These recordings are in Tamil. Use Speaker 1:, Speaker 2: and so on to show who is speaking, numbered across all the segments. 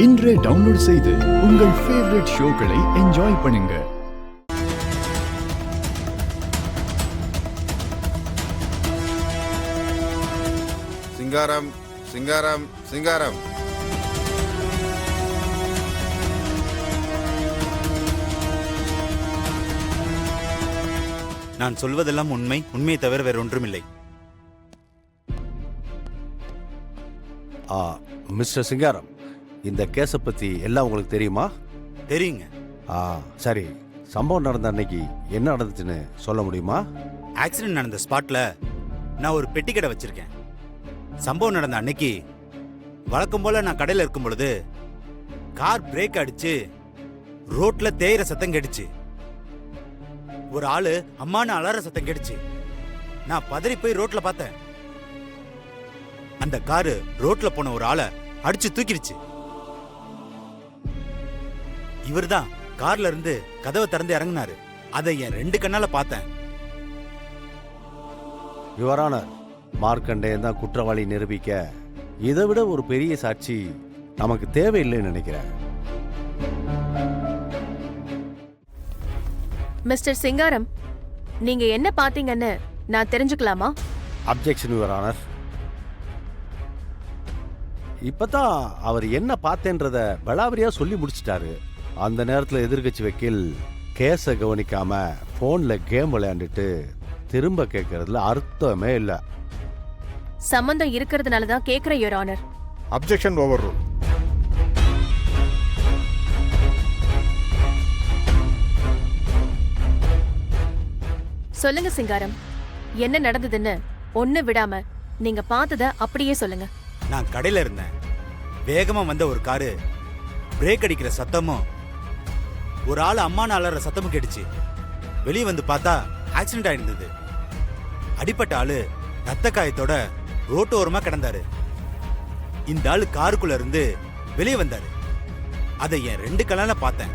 Speaker 1: இன்றே டவுன்லோட் செய்து உங்கள் ஃபேவரட் ஷோக்களை என்ஜாய் பண்ணுங்க.
Speaker 2: சிங்காரம் சிங்காரம் சிங்காரம்.
Speaker 3: நான் சொல்வதெல்லாம் உண்மை, உண்மையை தவிர வேற ஒன்றுமில்லை.
Speaker 4: மிஸ்டர் சிங்காரம், இந்த கேஸை பத்தி எல்லாம் உங்களுக்கு தெரியுமா?
Speaker 3: தெரியுங்க.
Speaker 4: சரி, சம்பவம் நடந்த அன்னைக்கு என்ன நடந்துச்சுன்னு சொல்ல முடியுமா?
Speaker 3: ஆக்சிடென்ட் நடந்த ஸ்பாட்ல நான் ஒரு பெட்டி கடை வச்சிருக்கேன். சம்பவம் நடந்த அன்னைக்கு வழக்கம் போல நான் கடையில் இருக்கும் பொழுது கார் பிரேக் அடிச்சு ரோட்ல தேயிற சத்தம் கேட்டுச்சு. ஒரு ஆளு அம்மானு அலற சத்தம் கேட்டுச்சு. நான் பதறி போய் ரோட்ல பார்த்தேன். அந்த காரு ரோட்ல போன ஒரு ஆளை அடிச்சு தூக்கிடுச்சு. இவர்தான் கார்ல இருந்து கதவை திறந்து இறங்கினாரு. அதை என் 2 கண்ணால பார்த்தேன்.
Speaker 4: யுவர் ஆனர், மார்க்கண்டேயன் தான் குற்றவாளி நிரூபிக்க இதை விட ஒரு பெரிய சாட்சி நமக்கு தேவையில்லைன்னு நினைக்கிறேன்.
Speaker 5: மிஸ்டர் சிங்காரம், நீங்க என்ன பாத்தீங்கன்னு நான் தெரிஞ்சுக்கலாமா?
Speaker 4: Objection your honour. இப்பதான் அவர் என்ன பார்த்தேன்றத பலாவரியா சொல்லி முடிச்சிட்டாரு. அந்த நேரத்தில் எதிர்கட்சி வக்கீல் கேஸை கவனிக்காம போன்ல கேம் விளையாண்டுட்டு திரும்ப கேட்கறதுல அர்த்தமே இல்ல.
Speaker 5: சம்பந்தம் இருக்கிறதுனால தான் கேக்குறேன் your honour.
Speaker 2: Objection over rule.
Speaker 5: சொல்லுங்க சிங்காரம், என்ன நடந்ததுன்னு ஒண்ணு விடாம நீங்க பார்த்தத அப்படியே சொல்லுங்க.
Speaker 3: நான் கடையில இருந்தேன். வேகமா வந்த ஒரு காரு பிரேக் அடிக்கிற சத்தமும் ஒரு ஆள் அம்மானு அலற சத்தமும் கேட்டுச்சு. வெளியே வந்து பார்த்தா ஆக்சிடென்ட் ஆயிருந்தது. அடிப்பட்ட ஆளு ரத்த காயத்தோட ரோட்டோரமா கிடந்தாரு. இந்த ஆளு காருக்குள்ள இருந்து வெளியே வந்தாரு. அதை என் 2 கண்ணால பார்த்தேன்.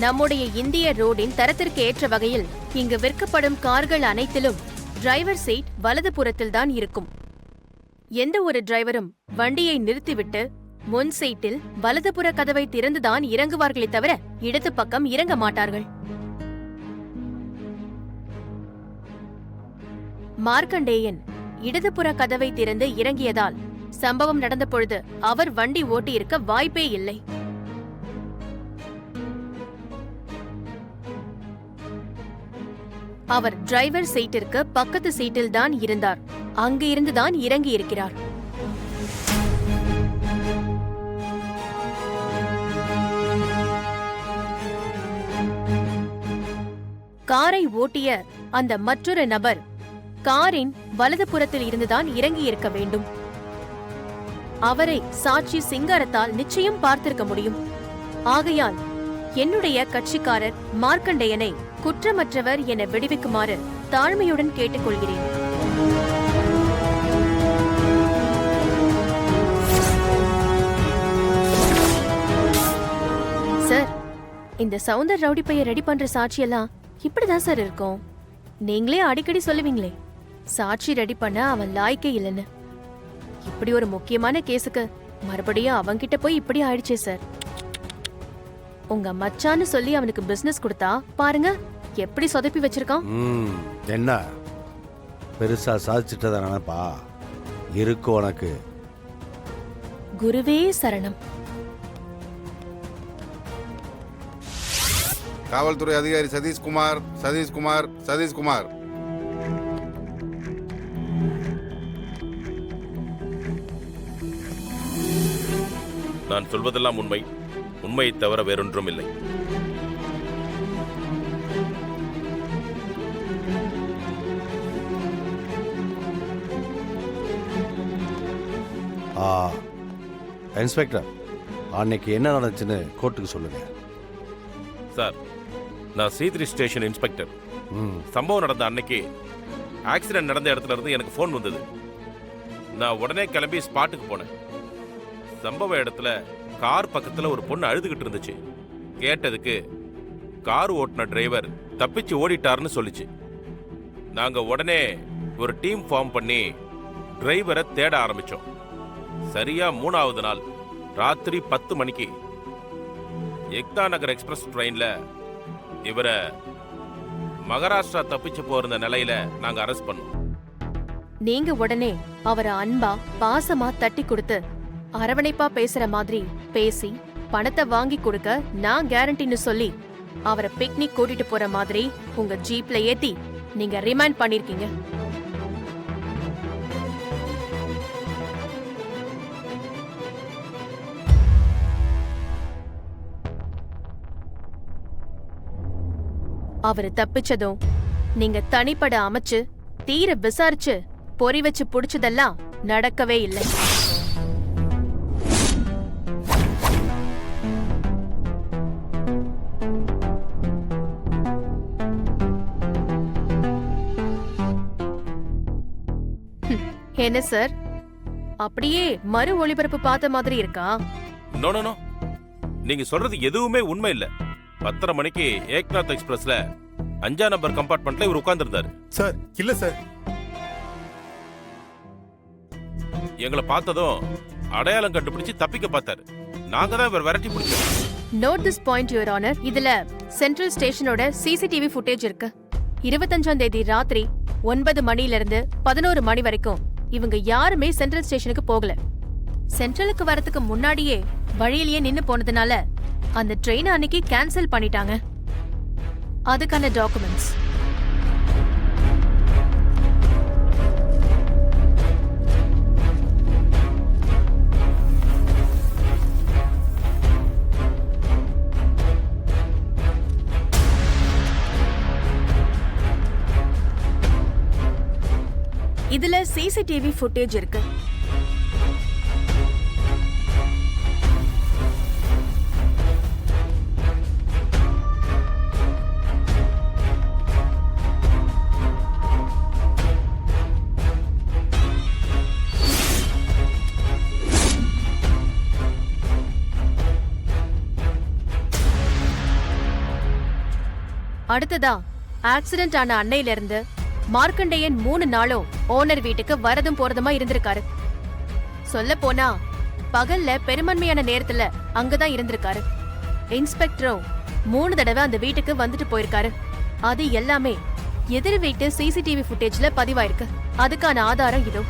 Speaker 5: நம்முடைய இந்திய ரோடின் தரத்திற்கு ஏற்ற வகையில் இங்கு விற்கப்படும் கார்கள் அனைத்திலும் டிரைவர் சீட் வலது புறத்தில் தான் இருக்கும். எந்த ஒரு டிரைவரும் வண்டியை நிறுத்திவிட்டு முன் சீட்டில் வலதுபுற கதவை திறந்துதான் இறங்குவார்களே தவிர இடது பக்கம் இறங்க மாட்டார்கள். மார்க்கண்டேயன் இடதுபுற கதவை திறந்து இறங்கியதால் சம்பவம் நடந்த பொழுது அவர் வண்டி ஓட்டியிருக்க வாய்ப்பே இல்லை. அவர் டிரைவர் சீட்டிற்கு பக்கத்து சீட்டில் தான் இருந்தார். அங்கு இருந்துதான் இறங்கி இருக்கிறார். காரை ஓட்டிய அந்த மற்றொரு நபர் காரின் வலதுபுறத்தில் இருந்துதான் இறங்கி இருக்க வேண்டும். அவரை சாட்சி சிங்காரத்தால் நிச்சயம் பார்த்திருக்க முடியும். ஆகையால் என்னுடைய கட்சிக்காரர் மார்க்கண்டேயனை குற்றமற்றவர் என விடுவிக்குமாறு தாழ்மையுடன் கேட்டுக்கொள்கிறேன். சார், இந்த சவுந்தர் ரவுடி பைய ரெடி பண்ற சாட்சியெல்லாம் இப்படிதான் சார் இருக்கும். நீங்களே அடிக்கடி சொல்லுவீங்களே சாட்சி ரெடி பண்ண அவன் லாய்க்கே இல்லைன்னு. இப்படி ஒரு முக்கியமான கேஸுக்கு மறுபடியும் அவன்கிட்ட போய் இப்படி ஆயிடுச்சே சார். உங்க மச்சான்னு சொல்லி அவனுக்கு பிசினஸ் கொடுத்தா பாருங்க எப்படி சொதப்பி வச்சிருக்கான்.
Speaker 4: என்ன பெருசா சாதிச்சிட்டத நினைப்பா இருக்கு உனக்கு.
Speaker 5: குருவே சரணம்.
Speaker 2: காவல்துறை அதிகாரி சதீஷ்குமார் சதீஷ்குமார் சதீஷ்குமார்.
Speaker 6: நான் சொல்வதெல்லாம் உண்மை, உண்மையை தவிர வேறொன்றும் இல்லை.
Speaker 4: இன்ஸ்பெக்டர், அன்னைக்கு என்ன நடந்துச்சுன்னு கோர்ட்டுக்கு சொல்லுங்க.
Speaker 6: சார், நான் சீத்ரி ஸ்டேஷன் இன்ஸ்பெக்டர். சம்பவம் நடந்த அன்னைக்கு ஆக்சிடென்ட் நடந்த இடத்துல இருந்து எனக்கு ஃபோன் வந்தது. நான் உடனே கிளம்பி ஸ்பாட்டுக்கு போனேன். சம்பவ இடத்துல கார் பக்கத்துல ஒரு பொண்ணு அழுதுகிட்டு இருந்துச்சு. கேட்டதுக்கு கார் ஓட்டுன டிரைவர் தப்பிச்சு ஓடிட்டாருன்னு சொல்லிச்சு. நாங்க உடனே ஒரு டீம் ஃபார்ம் பண்ணி டிரைவரை தேட ஆரம்பிச்சோம். சரியா 3வது நாள் ராத்திரி 10 மணிக்கு எக்தா நகர் எக்ஸ்பிரஸ் ட்ரெயின்ல இவரை மகாராஷ்டிரா தப்பிச்சு போயிருந்த நிலையில நாங்க அரெஸ்ட் பண்ணோம்.
Speaker 5: நீங்க உடனே அவரை அன்பா பாசமா தட்டி கொடுத்து அரவணைப்பா பேசுற மாதிரி பேசி பணத்தை வாங்கி கொடுக்க நான் கேரண்டின்னு சொல்லி அவரை பிக்னிக் கூட்டிட்டு போற மாதிரி உங்க ஜீப்ல ஏத்தி நீங்க ரிமைண்ட் பண்ணிருக்கீங்க. அவரு தப்பிச்சதும் நீங்க தனிப்பட அமைச்சு தீர விசாரிச்சு பொறி வச்சு புடிச்சதெல்லாம் நடக்கவே இல்லை. என்ன சார், அப்படியே மறு ஒளிபரப்பு பார்த்த மாதிரி இருக்கா?
Speaker 6: நோ நோ நோ, நீங்க சொல்றது எதுவுமே உண்மை இல்ல. 10:30 மணிக்கு ஏக்நாத் எக்ஸ்பிரஸ்ல 5ஆம் நம்பர் கம்பார்ட்மெண்ட்ல இவர் உட்கார்ந்திருந்தாரு.
Speaker 2: சார் இல்ல சார்.
Speaker 6: எங்களை பார்த்ததும் அடையாளம் கண்டுபிடிச்சு தப்பிக்க பார்த்தாரு. நாங்க தான் இவர் விரட்டி பிடிச்சோம்.
Speaker 5: Note this point your honour. இதுல சென்ட்ரல் ஸ்டேஷனோட சிசிடிவி ஃபுட்டேஜ் இருக்கு. 25ஆம் தேதி ராத்திரி 9 மணில இருந்து 11 மணி வரைக்கும் இவங்க யாருமே சென்ட்ரல் ஸ்டேஷனுக்கு போகல. சென்ட்ரலுக்கு வரதுக்கு முன்னாடியே வழியிலேயே நின்னு போனதுனால அந்த ட்ரெயின் அன்னைக்கு கேன்சல் பண்ணிட்டாங்க. அதுக்கான டாக்குமெண்ட்ஸ் இதுல சிசிடிவி ஃபுட்டேஜ் இருக்கு. அடுத்ததா ஆக்சிடென்ட் ஆன அன்னையில இருந்து மார்க்கண்டேயன் 3 நாளும் ஓனர் வீட்டுக்கு வரதும் போறதுமா இருந்திருக்காரு. சொல்ல போனா பகல்ல பெரும்பான்மையான நேரத்துல அங்கதான் இருந்திருக்காரு. இன்ஸ்பெக்டரும் 3 தடவை அந்த வீட்டுக்கு வந்துட்டு போயிருக்காரு. அது எல்லாமே எதிர் வீட்டு சிசிடிவி ஃபுட்டேஜ்ல பதிவாயிருக்கு. அதுக்கான ஆதாரம் இதோ.